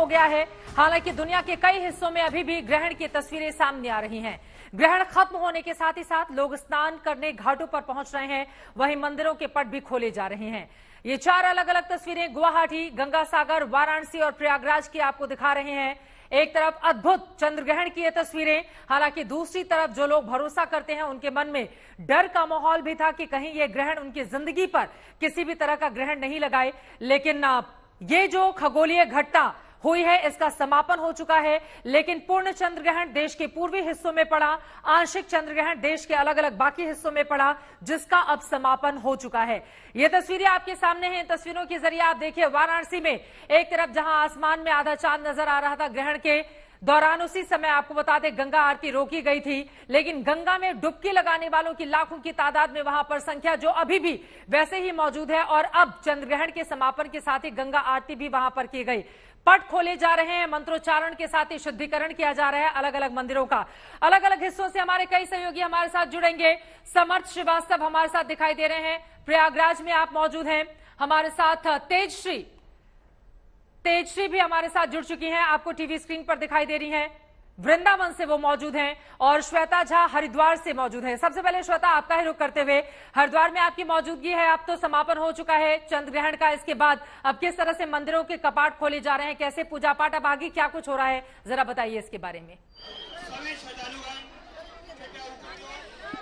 हो गया है। हालांकि दुनिया के कई हिस्सों में अभी भी ग्रहण की तस्वीरें सामने आ रही हैं। ग्रहण खत्म होने के साथ ही साथ लोग स्नान करने घाटों पर पहुंच रहे हैं, वहीं मंदिरों के पट भी खोले जा रहे हैं। ये 4 अलग अलग तस्वीरें गुवाहाटी, गंगासागर, वाराणसी और प्रयागराज की आपको दिखा रहे हैं। एक तरफ अद्भुत चंद्रग्रहण की ये तस्वीरें, हालांकि दूसरी तरफ जो लोग भरोसा करते हैं उनके मन में डर का माहौल भी था कि कहीं ये ग्रहण उनकी जिंदगी पर किसी भी तरह का ग्रहण नहीं लगाए। लेकिन ये जो खगोलीय घटना हुई है इसका समापन हो चुका है। लेकिन पूर्ण चंद्रग्रहण देश के पूर्वी हिस्सों में पड़ा, आंशिक चंद्रग्रहण देश के अलग अलग बाकी हिस्सों में पड़ा, जिसका अब समापन हो चुका है। ये तस्वीरें आपके सामने हैं। तस्वीरों के जरिए आप देखिए, वाराणसी में एक तरफ जहां आसमान में आधा चांद नजर आ रहा था ग्रहण के दौरान, उसी समय आपको बता दें गंगा आरती रोकी गई थी। लेकिन गंगा में डुबकी लगाने वालों की लाखों की तादाद में वहां पर संख्या जो अभी भी वैसे ही मौजूद है। और अब चंद्रग्रहण के समापन के साथ ही गंगा आरती भी वहां पर की गई। पट खोले जा रहे हैं, मंत्रोच्चारण के साथ ही शुद्धिकरण किया जा रहा है अलग अलग मंदिरों का। अलग अलग हिस्सों से हमारे कई सहयोगी हमारे साथ जुड़ेंगे। समर्थ श्रीवास्तव हमारे साथ दिखाई दे रहे हैं, प्रयागराज में आप मौजूद हैं। हमारे साथ तेजश्री भी हमारे साथ जुड़ चुकी हैं, आपको टीवी स्क्रीन पर दिखाई दे रही हैं। वृंदावन से वो मौजूद हैं और श्वेता झा हरिद्वार से मौजूद है। सबसे पहले श्वेता, आपका ही रुख करते हुए, हरिद्वार में आपकी मौजूदगी है। अब तो समापन हो चुका है चंद्रग्रहण का, इसके बाद अब किस तरह से मंदिरों के कपाट खोले जा रहे हैं, कैसे पूजा पाठ, अब आगे क्या कुछ हो रहा है, जरा बताइए इसके बारे में।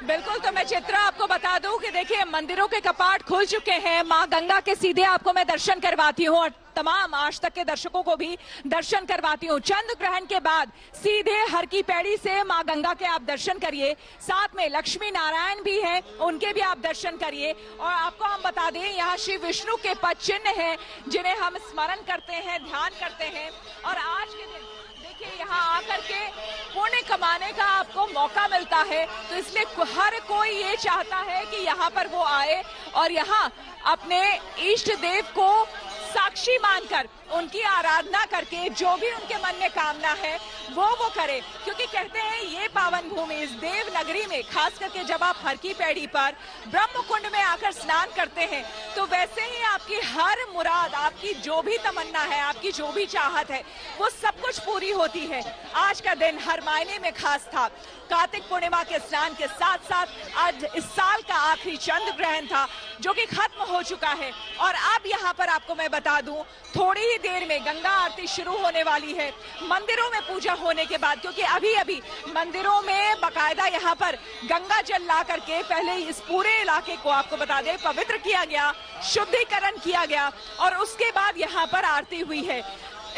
बिल्कुल, तो मैं चित्रा आपको बता दूं कि देखिए मंदिरों के कपाट खुल चुके हैं। मां गंगा के सीधे आपको मैं दर्शन करवाती हूँ और तमाम आज तक के दर्शकों को भी दर्शन करवाती हूँ। चंद्र ग्रहण के बाद सीधे हर की पैड़ी से मां गंगा के आप दर्शन करिए, साथ में लक्ष्मी नारायण भी हैं, उनके भी आप दर्शन करिए। और आपको हम बता दें यहाँ श्री विष्णु के पद चिन्ह हैं जिन्हें हम स्मरण करते हैं, ध्यान करते हैं। और आज के दिन देखिए यहाँ आकर के पुण्य कमाने का आपको मौका मिलता है, तो इसलिए हर कोई ये चाहता है कि यहाँ पर वो आए और यहाँ अपने इष्ट देव को साक्षी मानकर उनकी आराधना करके जो भी उनके मन में कामना है वो करे। क्योंकि कहते हैं ये पावन भूमि इस देव नगरी में, खास करके जब आप हर की पैड़ी पर ब्रह्म कुंड में आकर स्नान करते हैं तो वैसे ही आपकी हर मुराद, आपकी जो भी तमन्ना है, आपकी जो भी चाहत है, वो सब कुछ पूरी होती है। आज का दिन हर मायने में खास था। कार्तिक पूर्णिमा के स्नान के साथ साथ आज इस साल का आखिरी चंद्र ग्रहण था जो कि खत्म हो चुका है। और अब यहाँ पर आपको मैं बता दूं, थोड़ी ही देर में गंगा आरती शुरू होने वाली है मंदिरों में पूजा होने के बाद, क्योंकि अभी अभी मंदिरों में बकायदा यहाँ पर गंगा जल ला करके पहले इस पूरे इलाके को आपको बता दें पवित्र किया गया, शुद्धिकरण किया गया और उसके बाद यहाँ पर आरती हुई है।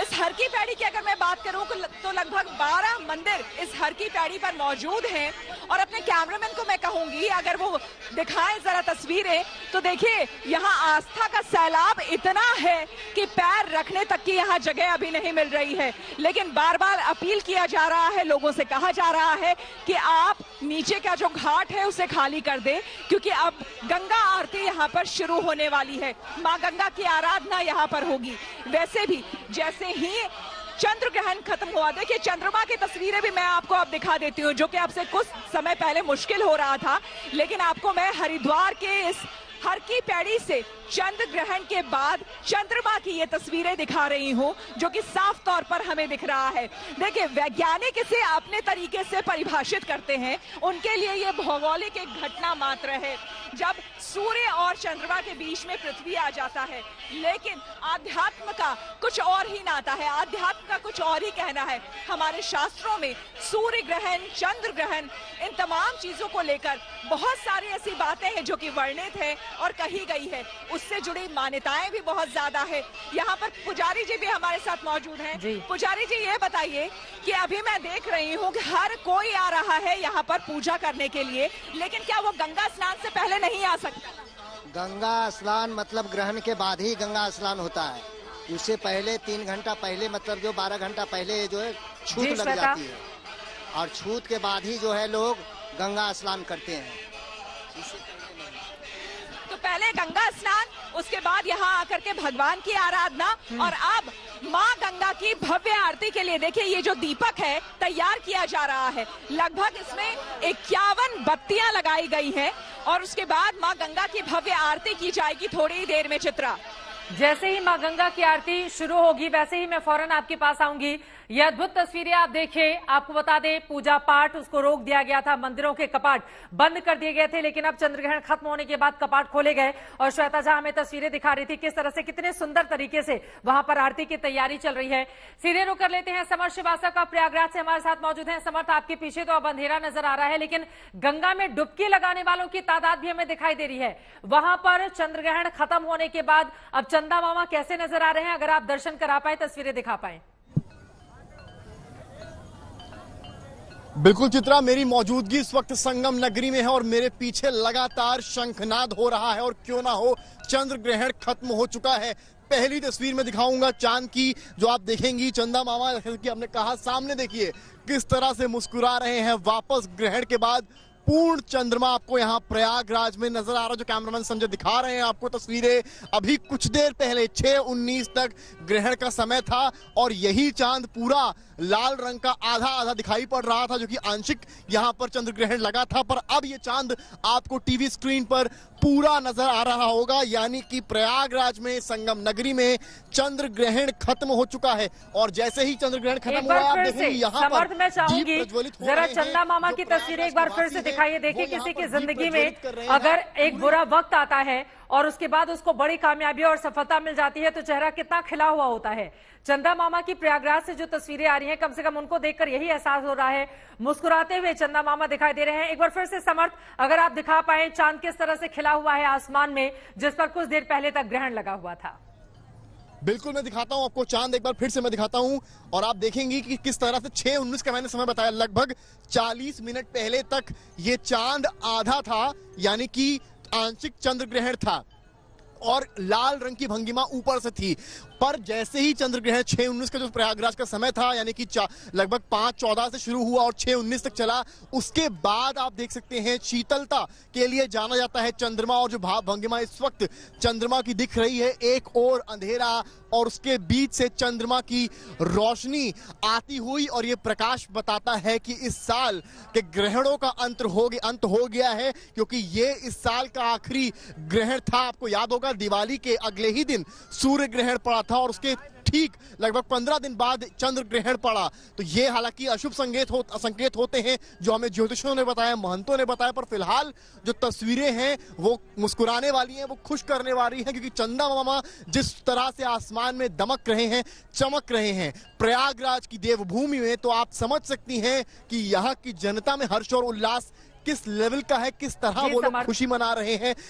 इस हर की पैड़ी की अगर मैं बात करूं तो लगभग 12 मंदिर इस हर की पैड़ी पर मौजूद हैं। और अपने कैमरामैन को मैं कहूंगी अगर वो दिखाएं जरा तस्वीरें, तो देखिए यहाँ आस्था का सैलाब इतना है कि पैर रखने तक की यहाँ जगह अभी नहीं मिल रही है। लेकिन बार बार अपील किया जा रहा है, लोगों से कहा जा रहा है कि आप नीचे का जो घाट है उसे खाली कर दें, क्योंकि अब गंगा आरती यहाँ पर शुरू होने वाली है। माँ गंगा की आराधना यहाँ पर होगी। वैसे भी जैसे ही चंद्र ग्रहण खत्म हुआ, देखिए चंद्रमा की तस्वीरें भी मैं आपको अब दिखा देती हूँ, जो कि आपसे कुछ समय पहले मुश्किल हो रहा था। लेकिन आपको मैं हरिद्वार के इस हर की पैड़ी से चंद्र ग्रहण के बाद चंद्रमा की ये तस्वीरें दिखा रही हूँ, जो कि साफ तौर पर हमें दिख रहा है। देखिए वैज्ञानिक इसे अपने तरीके से परिभाषित करते हैं, उनके लिए ये भौगोलिक एक घटना मात्र है जब सूर्य और चंद्रमा के बीच में पृथ्वी आ जाता है। लेकिन आध्यात्म का कुछ और ही नाता है, आध्यात्म का कुछ और ही कहना है। हमारे शास्त्रों में सूर्य ग्रहण, चंद्र ग्रहण, इन तमाम चीजों को लेकर बहुत सारी ऐसी बातें हैं जो कि वर्णित है और कही गई है, उससे जुड़ी मान्यताएं भी बहुत ज्यादा है। यहाँ पर पुजारी जी भी हमारे साथ मौजूद हैं। पुजारी जी ये बताइए कि अभी मैं देख रही हूँ कि हर कोई आ रहा है यहाँ पर पूजा करने के लिए, लेकिन क्या वो गंगा स्नान से पहले नहीं आ सकता? गंगा स्नान मतलब ग्रहण के बाद ही गंगा स्नान होता है। उससे पहले 3 घंटा पहले, मतलब जो 12 घंटा पहले जो है छूत लग जाती है और छूत के बाद ही जो है लोग गंगा स्नान करते हैं। तो पहले गंगा स्नान, उसके बाद यहाँ आकर के भगवान की आराधना और अब माँ गंगा की भव्य आरती के लिए देखिए ये जो दीपक है तैयार किया जा रहा है। लगभग इसमें 51 बत्तियां लगाई गई हैं और उसके बाद माँ गंगा की भव्य आरती की जाएगी थोड़ी ही देर में। चित्रा जैसे ही मां गंगा की आरती शुरू होगी वैसे ही मैं फौरन आपके पास आऊंगी। ये अद्भुत तस्वीरें आप देखिए। आपको बता दें, पूजा पाठ उसको रोक दिया गया था, मंदिरों के कपाट बंद कर दिए गए थे, लेकिन अब चंद्रग्रहण खत्म होने के बाद कपाट खोले गए। और श्वेता जहां हमें तस्वीरें दिखा रही थी किस तरह से कितने सुंदर तरीके से वहां पर आरती की तैयारी चल रही है। सीधे रुक कर लेते हैं समर्थ श्रीवास्तव का, प्रयागराज से हमारे साथ मौजूद है। समर्थ, आपके पीछे तो अब अंधेरा नजर आ रहा है, लेकिन गंगा में डुबकी लगाने वालों की तादाद भी हमें दिखाई दे रही है। वहां पर चंद्रग्रहण खत्म होने के बाद अब चंदा मामा कैसे नजर आ रहे हैं? अगर आप दर्शन करा पाए, तस्वीरें दिखा पाए। बिल्कुल चित्रा, मेरी मौजूदगी इस वक्त संगम नगरी में है और मेरे पीछे लगातार शंखनाद हो रहा है। और क्यों ना हो, चंद्र ग्रहण खत्म हो चुका है। पहली तस्वीर में दिखाऊंगा चांद की, जो आप देखेंगी चंदा मामा की हमने कहा सामने देखिए किस तरह से मुस्कुरा रहे हैं। वापस ग्रहण के बाद पूर्ण चंद्रमा आपको यहाँ प्रयागराज में नजर आ रहा है। जो कैमरामैन संजय दिखा रहे हैं आपको तस्वीरें, अभी कुछ देर पहले 6:19 तक ग्रहण का समय था और यही चांद पूरा लाल रंग का आधा आधा दिखाई पड़ रहा था, जो कि आंशिक यहाँ पर चंद्र ग्रहण लगा था। पर अब ये चांद आपको टीवी स्क्रीन पर पूरा नजर आ रहा होगा, यानी कि प्रयागराज में संगम नगरी में चंद्र ग्रहण खत्म हो चुका है। और जैसे ही चंद्र ग्रहण खत्म हुआ, आप देखेंगे यहाँ पर मैं चाहूंगी जरा चंदा मामा की तस्वीरें एक बार फिर से दिखाइए। देखिए, किसी की जिंदगी में अगर एक बुरा वक्त आता है और उसके बाद उसको बड़ी कामयाबी और सफलता मिल जाती है तो चेहरा कितना खिला हुआ होता है। चंदा मामा की प्रयागराज से जो तस्वीरें आ रही हैं, कम से कम उनको देखकर यही एहसास हो रहा है। मुस्कुराते हुए चंदा मामा दिखाई दे रहे हैं। एक बार फिर से समर्थ, अगर आप दिखा पाए चांद किस तरह से खिला हुआ है आसमान में, जिस पर कुछ देर पहले तक ग्रहण लगा हुआ था। बिल्कुल, मैं दिखाता हूं आपको चांद, एक बार फिर से मैं दिखाता हूं और आप देखेंगी कि किस तरह से 6:19 का मैंने समय बताया, लगभग 40 मिनट पहले तक ये चांद आधा था, यानी कि आंशिक चंद्र ग्रहण था और लाल रंग की भंगिमा ऊपर से थी। पर जैसे ही चंद्र ग्रहण 6:19 का जो प्रयागराज का समय था, यानी कि लगभग 5:14 से शुरू हुआ और 6:19 तक चला, उसके बाद आप देख सकते हैं शीतलता के लिए जाना जाता है चंद्रमा। और जो भाव भंगिमा इस वक्त चंद्रमा की दिख रही है, एक और अंधेरा और उसके बीच से चंद्रमा की रोशनी आती हुई, और ये प्रकाश बताता है कि इस साल के ग्रहणों का अंत हो गया है, क्योंकि ये इस साल का आखिरी ग्रहण था। आपको याद होगा दिवाली के अगले ही दिन सूर्य ग्रहण पड़ा था और उसके ठीक लगभग 15 दिन बाद चंद्र ग्रहण पड़ा। तो ये हालांकि अशुभ संकेत होते हैं, जो हमें ज्योतिषियों ने बताया, महंतों ने बताया। पर फिलहाल जो तस्वीरें हैं वो मुस्कुराने वाली हैं, वो खुश करने वाली हैं, क्योंकि चंदा मामा जिस तरह से आसमान में दमक रहे हैं, चमक रहे हैं प्रयागराज की देवभूमि में, तो आप समझ सकती हैं कि यहाँ की जनता में हर्ष और उल्लास किस लेवल का है, किस तरह वो लोग खुशी मना रहे हैं।